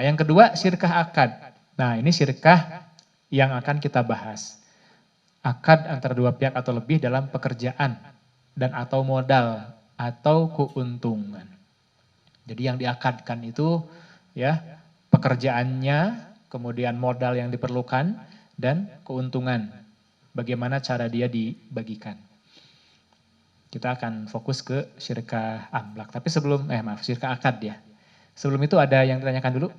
Yang kedua, syirkah akad. Nah, ini syirkah yang akan kita bahas. Akad antara dua pihak atau lebih dalam pekerjaan dan atau modal atau keuntungan. Jadi yang diakadkan itu ya pekerjaannya, kemudian modal yang diperlukan dan keuntungan. Bagaimana cara dia dibagikan. Kita akan fokus ke syirkah amlak. Tapi sebelum, syirkah akad ya. Sebelum itu ada yang ditanyakan dulu?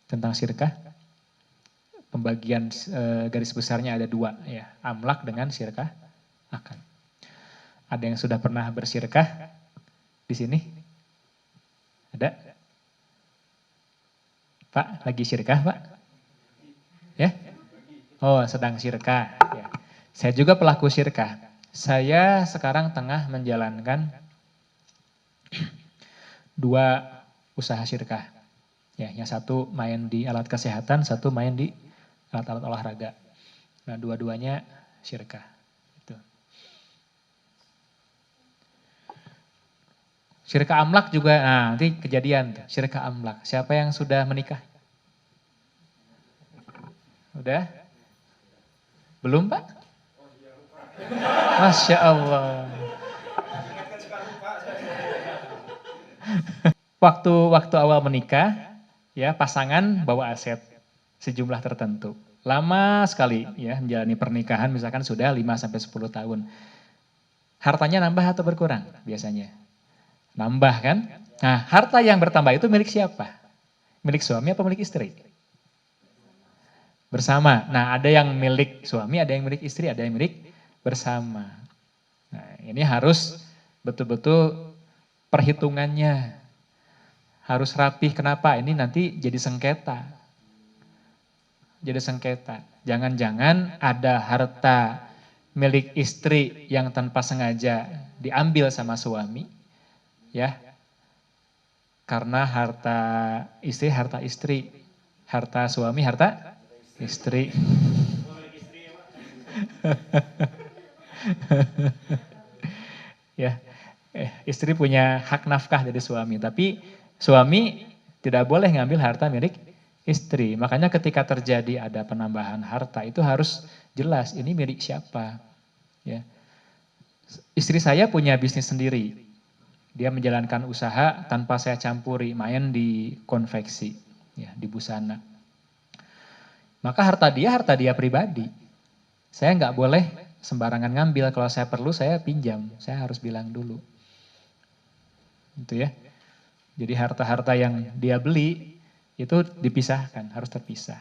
Tentang syirkah? Pembagian garis besarnya ada dua ya. Amlak dengan syirkah akad. Ada yang sudah pernah bersyirkah di sini? Ada? Pak, lagi syirkah Pak? Ya? Oh, sedang syirkah. Ya. Saya juga pelaku syirkah. Saya sekarang tengah menjalankan dua usaha syirkah. Ya, yang satu main di alat kesehatan, satu main di alat-alat olahraga. Nah, dua-duanya syirkah. Itu. Syirkah amlak juga, nah nanti kejadian. Syirkah amlak. Siapa yang sudah menikah? Udah? Belum Pak? Masya Allah. Waktu awal menikah, ya pasangan bawa aset sejumlah tertentu. Lama sekali ya menjalani pernikahan misalkan sudah 5-10 tahun. Hartanya nambah atau berkurang biasanya? Nambah kan? Nah harta yang bertambah itu milik siapa? Milik suami apa milik istri? Bersama. Nah ada yang milik suami, ada yang milik istri, ada yang milik bersama. Nah ini harus betul-betul perhitungannya. Harus rapih, kenapa? Ini nanti jadi sengketa. Jadi sengketa. Jangan-jangan ada harta milik istri yang tanpa sengaja diambil sama suami. Ya. Karena harta istri. Harta suami, harta istri. Ya. Istri punya hak nafkah dari suami, tapi suami tidak boleh ngambil harta milik istri. Makanya ketika terjadi ada penambahan harta itu harus jelas ini milik siapa. Ya. Istri saya punya bisnis sendiri. Dia menjalankan usaha tanpa saya campuri, main di konveksi, ya, di busana. Maka harta dia pribadi. Saya nggak boleh sembarangan ngambil, kalau saya perlu saya pinjam, saya harus bilang dulu. Gitu ya. Jadi harta-harta yang dia beli itu dipisahkan, harus terpisah.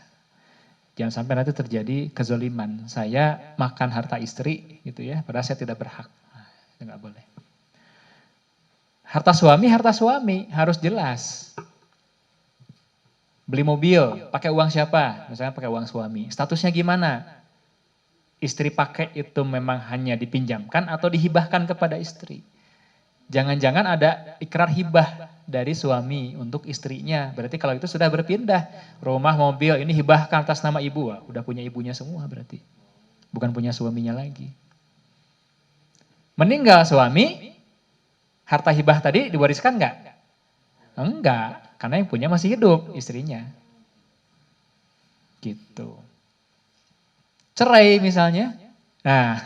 Jangan sampai nanti terjadi kezoliman. Saya makan harta istri gitu ya, padahal saya tidak berhak. Nah, itu nggak boleh. Harta suami harus jelas. Beli mobil, pakai uang siapa? Misalnya pakai uang suami. Statusnya gimana? Istri pakai itu memang hanya dipinjamkan atau dihibahkan kepada istri? Jangan-jangan ada ikrar hibah dari suami untuk istrinya. Berarti kalau itu sudah berpindah. Rumah, mobil, ini hibahkan atas nama ibu. Wah, udah punya ibunya semua berarti. Bukan punya suaminya lagi. Meninggal suami, harta hibah tadi diwariskan enggak? Enggak, karena yang punya masih hidup, istrinya. Gitu. Cerai misalnya. Nah,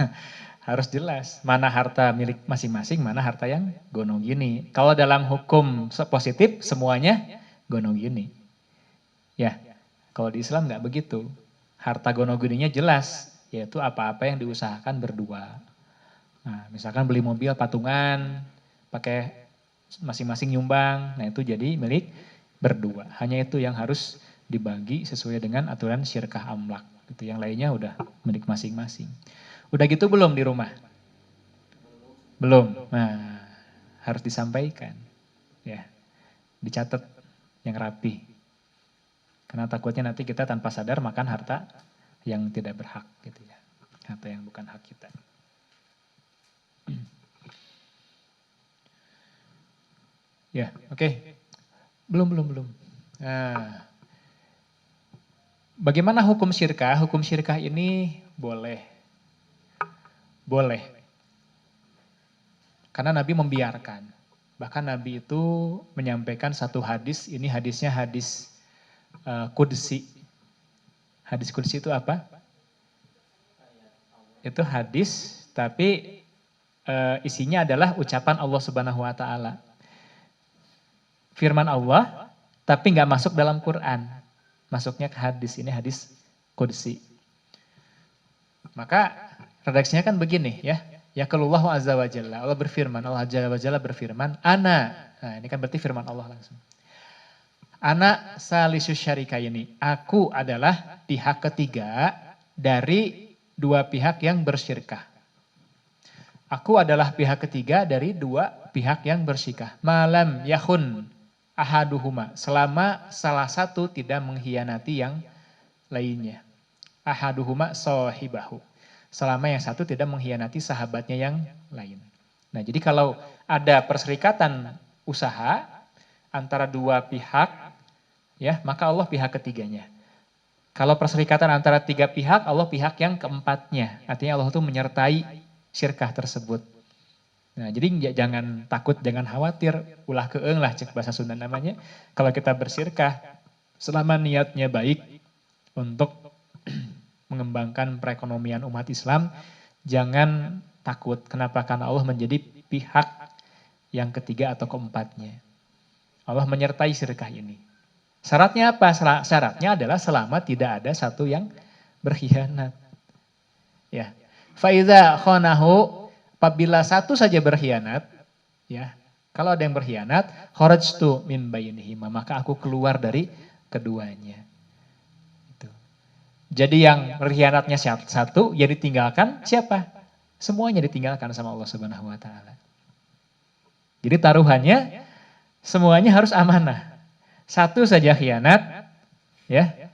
harus jelas mana harta milik masing-masing, mana harta yang gonogini. Kalau dalam hukum positif semuanya gonogini. Ya, kalau di Islam nggak begitu. Harta gonogininya jelas, yaitu apa-apa yang diusahakan berdua. Nah, misalkan beli mobil patungan, pakai masing-masing nyumbang, nah itu jadi milik berdua. Hanya itu yang harus dibagi sesuai dengan aturan syirkah amlak. Gitu. Yang lainnya udah milik masing-masing. Udah gitu belum di rumah? Belum. Nah, harus disampaikan. Ya. Dicatat yang rapi. Karena takutnya nanti kita tanpa sadar makan harta yang tidak berhak gitu ya. Harta yang bukan hak kita. Ya, oke. Belum. Nah, bagaimana hukum syirkah? Hukum syirkah ini boleh. Boleh. Karena Nabi membiarkan. Bahkan Nabi itu menyampaikan satu hadis, ini hadisnya hadis Qudsi. Hadis Qudsi itu apa? Itu hadis, tapi isinya adalah ucapan Allah Subhanahu wa Ta'ala. Firman Allah, tapi nggak masuk dalam Quran. Masuknya ke hadis, ini hadis Qudsi. Maka redaksinya kan begini ya. Ya Yaqulullahu azza wa jalla, Allah berfirman, Allah azza wa jalla berfirman, ana. Nah, ini kan berarti firman Allah langsung. Ana salisus syarikaini, aku adalah pihak ketiga dari dua pihak yang bersyirkah. Aku adalah pihak ketiga dari dua pihak yang bersyirkah. Malam yakhun ahaduhuma, selama salah satu tidak mengkhianati yang lainnya. Ahaduhuma sohibahu, selama yang satu tidak mengkhianati sahabatnya yang lain. Nah, jadi kalau ada perserikatan usaha antara dua pihak, ya, maka Allah pihak ketiganya. Kalau perserikatan antara tiga pihak, Allah pihak yang keempatnya. Artinya Allah itu menyertai syirkah tersebut. Nah, jadi jangan takut, jangan khawatir, ulah keeng lah cek bahasa Sunda namanya. Kalau kita bersyirkah, selama niatnya baik untuk mengembangkan perekonomian umat Islam, jangan takut. Kenapa? Karena Allah menjadi pihak yang ketiga atau keempatnya. Allah menyertai syirkah ini. Syaratnya apa? Syaratnya adalah selama tidak ada satu yang berkhianat. Ya. Faiza khonahu, apabila satu saja berkhianat, ya. Kalau ada yang berkhianat, kharajtu min bainihima, maka aku keluar dari keduanya. Jadi yang berkhianatnya satu, yang ditinggalkan siapa? Semuanya ditinggalkan sama Allah Subhanahu wa Ta'ala. Jadi taruhannya semuanya harus amanah. Satu saja khianat, ya,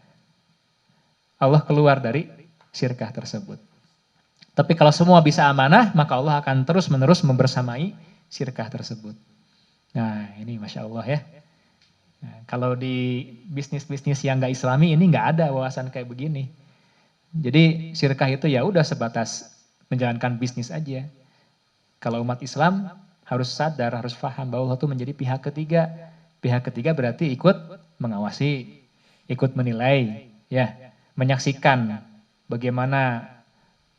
Allah keluar dari syirkah tersebut. Tapi kalau semua bisa amanah, maka Allah akan terus-menerus membersamai syirkah tersebut. Nah, ini Masya Allah ya. Nah, kalau di bisnis-bisnis yang gak islami ini gak ada wawasan kayak begini. Jadi syirkah itu ya udah sebatas menjalankan bisnis aja. Kalau umat Islam harus sadar, harus paham bahwa Allah itu menjadi pihak ketiga. Pihak ketiga berarti ikut mengawasi, ikut menilai, ya, menyaksikan bagaimana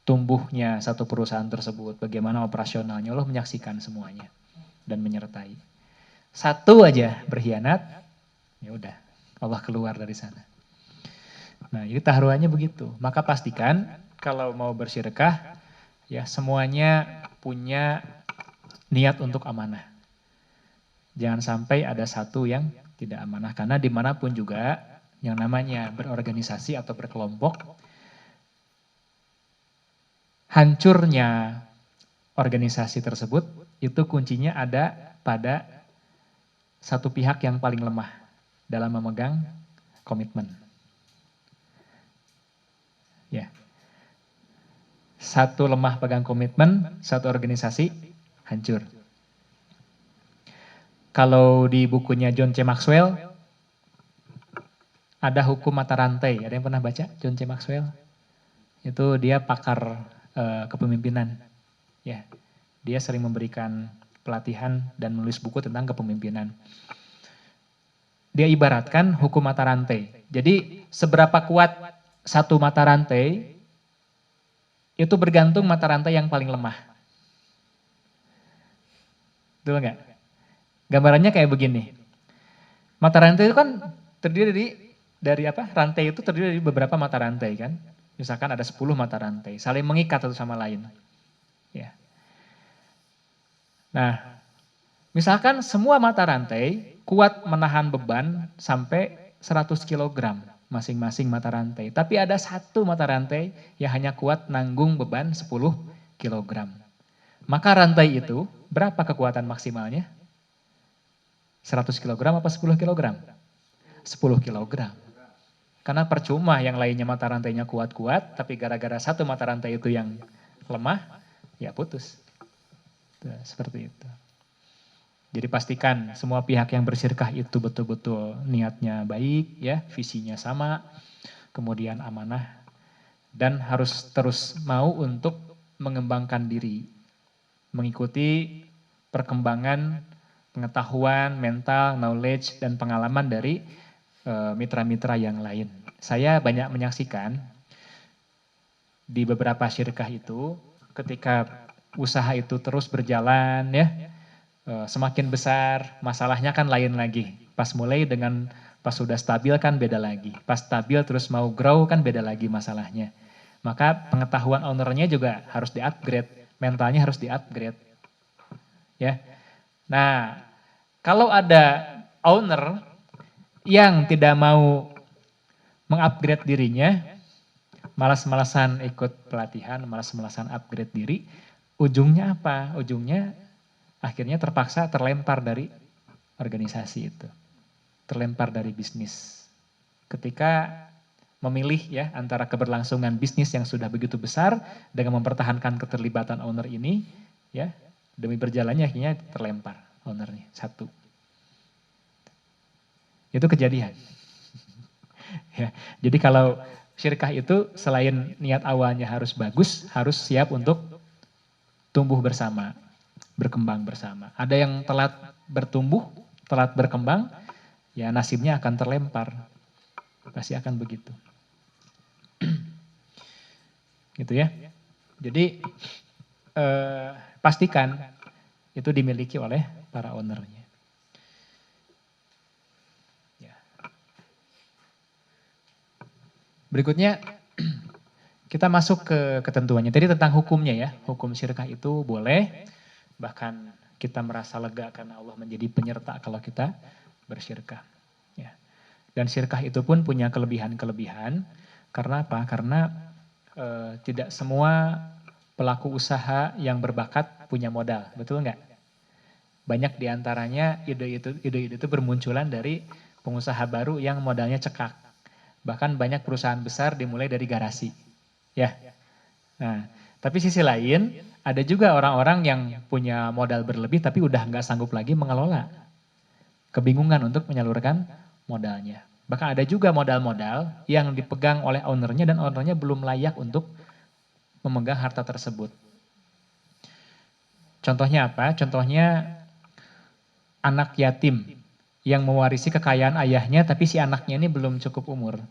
tumbuhnya satu perusahaan tersebut, bagaimana operasionalnya, Allah menyaksikan semuanya dan menyertai. Satu aja berkhianat, ya udah, Allah keluar dari sana. Nah, ini taruhannya begitu. Maka pastikan kalau mau bersyirkah, ya semuanya punya niat untuk amanah. Jangan sampai ada satu yang tidak amanah. Karena dimanapun juga yang namanya berorganisasi atau berkelompok, hancurnya organisasi tersebut, itu kuncinya ada pada satu pihak yang paling lemah dalam memegang komitmen. Ya. Satu lemah pegang komitmen, satu organisasi hancur. Kalau di bukunya John C. Maxwell, ada hukum mata rantai. Ada yang pernah baca John C. Maxwell? Itu dia pakar kepemimpinan. Ya, dia sering memberikan pelatihan dan menulis buku tentang kepemimpinan. Dia ibaratkan hukum mata rantai. Jadi seberapa kuat satu mata rantai, itu bergantung mata rantai yang paling lemah. Betul enggak? Gambarannya kayak begini. Mata rantai itu kan terdiri dari apa? Rantai itu terdiri dari beberapa mata rantai kan. Misalkan ada 10 mata rantai, saling mengikat satu sama lain. Ya. Nah, misalkan semua mata rantai kuat menahan beban sampai 100 kg masing-masing mata rantai. Tapi ada satu mata rantai yang hanya kuat nanggung beban 10 kg. Maka rantai itu berapa kekuatan maksimalnya? 100 kg apa 10 kg? 10 kg. Karena percuma yang lainnya mata rantainya kuat-kuat, tapi gara-gara satu mata rantai itu yang lemah, ya putus. Seperti itu. Jadi pastikan semua pihak yang bersyirkah itu betul-betul niatnya baik, ya, visinya sama, kemudian amanah, dan harus terus mau untuk mengembangkan diri, mengikuti perkembangan pengetahuan, mental, knowledge, dan pengalaman dari mitra-mitra yang lain. Saya banyak menyaksikan di beberapa syirkah itu, ketika usaha itu terus berjalan ya, semakin besar, masalahnya kan lain lagi. Pas mulai dengan pas sudah stabil kan beda lagi. Pas stabil terus mau grow kan beda lagi masalahnya. Maka pengetahuan ownernya juga harus di-upgrade, mentalnya harus di-upgrade. Ya. Nah, kalau ada owner yang tidak mau mengupgrade dirinya, malas-malasan ikut pelatihan, malas-malasan upgrade diri, ujungnya apa? Ujungnya akhirnya terpaksa terlempar dari organisasi itu. Terlempar dari bisnis. Ketika memilih ya antara keberlangsungan bisnis yang sudah begitu besar dengan mempertahankan keterlibatan owner ini, ya demi berjalannya akhirnya terlempar ownernya, satu. Itu kejadian. Ya, jadi kalau syirkah itu selain niat awalnya harus bagus, harus siap untuk tumbuh bersama, berkembang bersama. Ada yang telat bertumbuh, telat berkembang, ya nasibnya akan terlempar. Pasti akan begitu. Gitu ya. Jadi pastikan itu dimiliki oleh para ownernya. Ya. Berikutnya kita masuk ke ketentuannya. Tadi tentang hukumnya ya. Hukum syirkah itu boleh, bahkan kita merasa lega karena Allah menjadi penyerta kalau kita bersyirkah. Ya. Dan syirkah itu pun punya kelebihan-kelebihan. Karena apa? Karena tidak semua pelaku usaha yang berbakat punya modal, betul nggak? Banyak diantaranya ide-ide itu bermunculan dari pengusaha baru yang modalnya cekak. Bahkan banyak perusahaan besar dimulai dari garasi. Ya. Nah, tapi sisi lain ada juga orang-orang yang punya modal berlebih tapi udah nggak sanggup lagi mengelola. Kebingungan untuk menyalurkan modalnya. Bahkan ada juga modal-modal yang dipegang oleh ownernya dan ownernya belum layak untuk memegang harta tersebut. Contohnya apa? Contohnya anak yatim yang mewarisi kekayaan ayahnya tapi si anaknya ini belum cukup umur.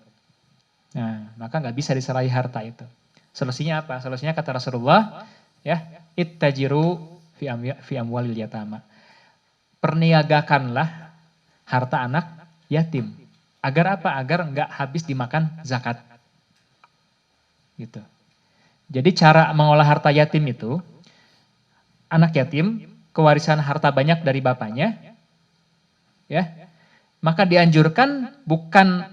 Nah, maka nggak bisa diserahi harta itu. Solusinya apa? Solusinya kata Rasulullah, ya, ittajiru fi amwalil yatama. Perniagakanlah harta anak yatim. Agar apa? Agar nggak habis dimakan zakat. Gitu. Jadi cara mengolah harta yatim itu, anak yatim kewarisan harta banyak dari bapaknya, ya, maka dianjurkan bukan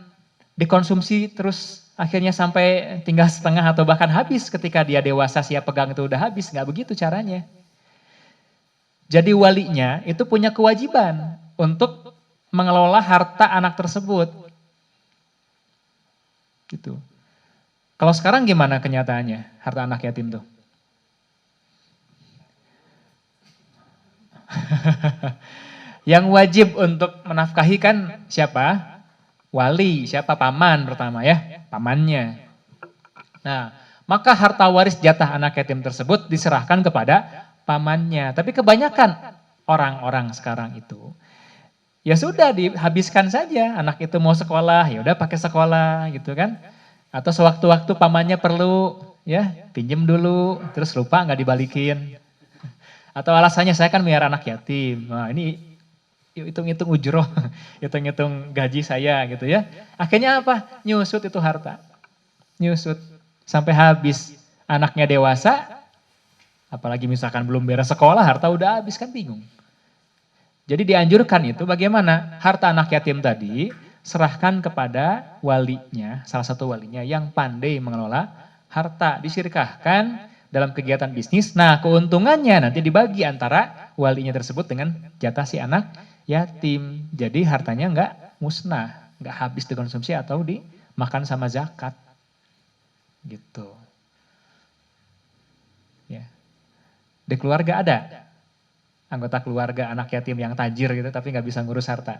dikonsumsi terus akhirnya sampai tinggal setengah atau bahkan habis ketika dia dewasa siap pegang itu udah habis, nggak begitu caranya. Jadi walinya itu punya kewajiban untuk mengelola harta anak tersebut. Gitu. Kalau sekarang gimana kenyataannya harta anak yatim tuh? Yang wajib untuk menafkahi kan siapa? Wali, siapa? Paman pertama ya, pamannya. Nah, maka harta waris jatah anak yatim tersebut diserahkan kepada pamannya. Tapi kebanyakan orang-orang sekarang itu, ya sudah dihabiskan saja. Anak itu mau sekolah, ya udah pakai sekolah gitu kan. Atau sewaktu-waktu pamannya perlu, ya pinjem dulu, terus lupa nggak dibalikin. Atau alasannya saya kan biar anak yatim. Nah ini hitung-hitung ujroh, hitung-hitung gaji saya gitu ya. Akhirnya apa? Nyusut itu harta. Nyusut. Sampai habis. Anaknya dewasa, apalagi misalkan belum beres sekolah, harta udah habis kan bingung. Jadi dianjurkan itu bagaimana? Harta anak yatim tadi serahkan kepada walinya, salah satu walinya yang pandai mengelola harta. Disirkahkan dalam kegiatan bisnis. Nah keuntungannya nanti dibagi antara walinya tersebut dengan jatah si anak yatim. Jadi hartanya enggak musnah, enggak habis dikonsumsi atau dimakan sama zakat. Gitu. Ya. Di keluarga ada anggota keluarga anak yatim yang tajir gitu tapi nggak bisa ngurus harta.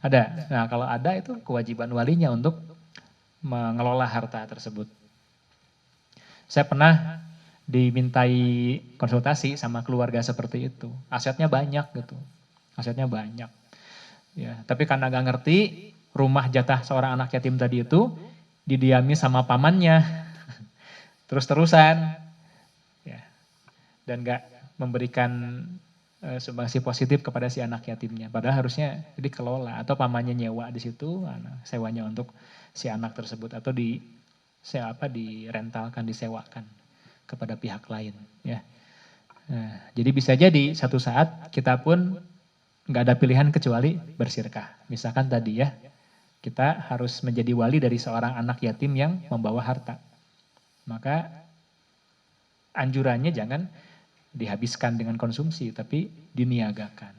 Ada. Nah kalau ada itu kewajiban walinya untuk mengelola harta tersebut. Saya pernah dimintai konsultasi sama keluarga seperti itu. Asetnya banyak gitu. Asetnya banyak. Ya, tapi karena gak ngerti, rumah jatah seorang anak yatim tadi itu didiami sama pamannya. Terus-terusan. Ya, dan gak memberikan sumbangsi positif kepada si anak yatimnya. Padahal harusnya dikelola atau pamannya nyewa di situ, sewanya untuk si anak tersebut atau direntalkan, disewakan kepada pihak lain. Ya. Nah, jadi bisa jadi satu saat kita pun nggak ada pilihan kecuali bersirkah. Misalkan tadi ya, kita harus menjadi wali dari seorang anak yatim yang membawa harta. Maka anjurannya jangan dihabiskan dengan konsumsi, tapi diniagakan.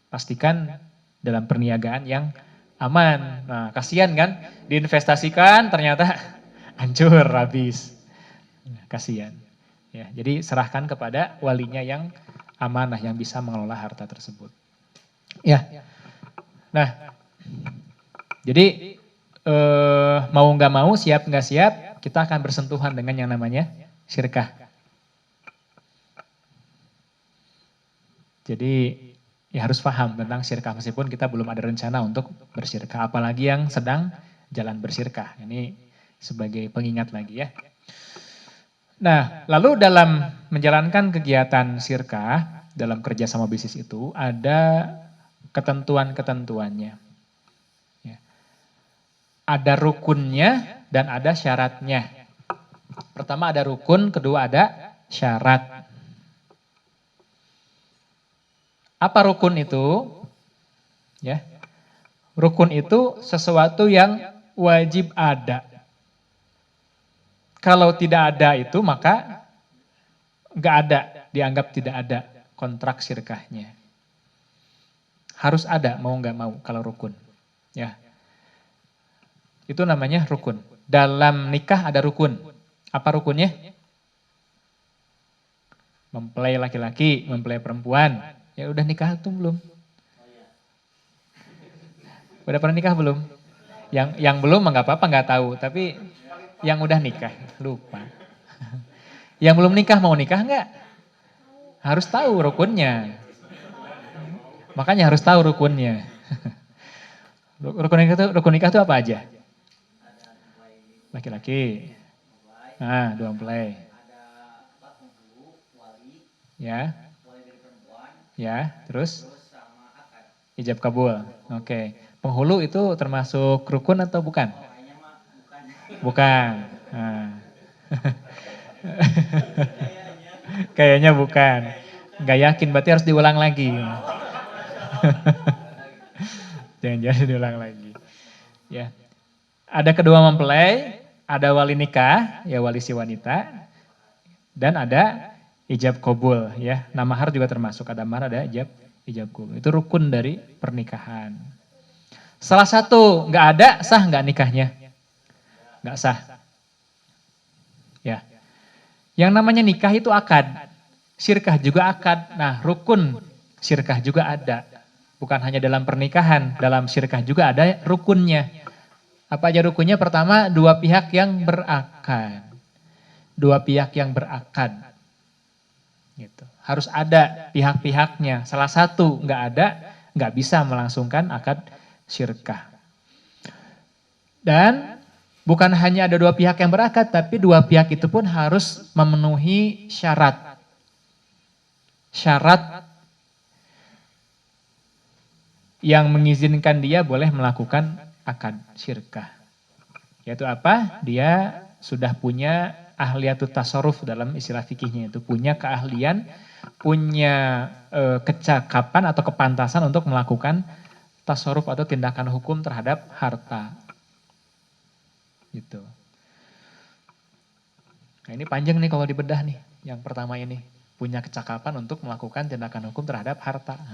Pastikan dalam perniagaan yang aman. Nah, kasihan kan, diinvestasikan ternyata hancur, habis. Kasihan. Ya, jadi serahkan kepada walinya yang amanah, yang bisa mengelola harta tersebut. Ya, nah, jadi mau nggak mau, siap nggak siap, kita akan bersentuhan dengan yang namanya syirkah. Jadi ya harus paham tentang syirkah meskipun kita belum ada rencana untuk bersyirkah. Apalagi yang sedang jalan bersyirkah. Ini sebagai pengingat lagi ya. Nah, lalu dalam menjalankan kegiatan syirkah, dalam kerja sama bisnis itu ada ketentuan-ketentuannya. Ya. Ada rukunnya dan ada syaratnya. Pertama ada rukun, kedua ada syarat. Apa rukun itu? Ya. Rukun itu sesuatu yang wajib ada. Kalau tidak ada itu maka nggak ada, dianggap tidak ada kontrak syirkahnya. Harus ada, mau nggak mau kalau rukun. Ya. Itu namanya rukun. Dalam nikah ada rukun. Apa rukunnya? Mempelai laki-laki, mempelai perempuan. Ya udah nikah tuh belum? Udah pernah nikah belum? Yang belum nggak apa-apa, nggak tahu. Tapi yang udah nikah, lupa. Yang belum nikah mau nikah nggak? Harus tahu rukunnya. Makanya harus tahu rukunnya. Rukun nikah itu apa aja? Laki-laki. Nah, dua mempelai. Ya. Ya, terus? Ijab kabul. Oke. Penghulu itu termasuk rukun atau bukan? Bukan. Nah. Kayaknya bukan. Gak yakin, berarti harus diulang lagi. Jangan-jangan diulang lagi. Ya. Ada kedua mempelai, ada wali nikah, ya wali si wanita, dan ada ijab kabul, ya. Nah, mahar juga termasuk, ada mahar, ada ijab kabul. Itu rukun dari pernikahan. Salah satu nggak ada, sah nggak nikahnya? Nggak sah. Ya. Yang namanya nikah itu akad. Syirkah juga akad. Nah, rukun syirkah juga ada. Bukan hanya dalam pernikahan, dalam syirkah juga ada rukunnya. Apa aja rukunnya? Pertama, dua pihak yang berakad. Dua pihak yang berakad. Gitu. Harus ada pihak-pihaknya. Salah satu nggak ada, nggak bisa melangsungkan akad syirkah. Dan bukan hanya ada dua pihak yang berakad, tapi dua pihak itu pun harus memenuhi syarat. Syarat yang mengizinkan dia boleh melakukan akad syirkah. Yaitu apa? Dia sudah punya ahliyatut tasarruf dalam istilah fikihnya, itu punya keahlian, punya kecakapan atau kepantasan untuk melakukan tasarruf atau tindakan hukum terhadap harta. Gitu. Nah, ini panjang nih kalau dibedah nih. Yang pertama ini punya kecakapan untuk melakukan tindakan hukum terhadap harta. Nah,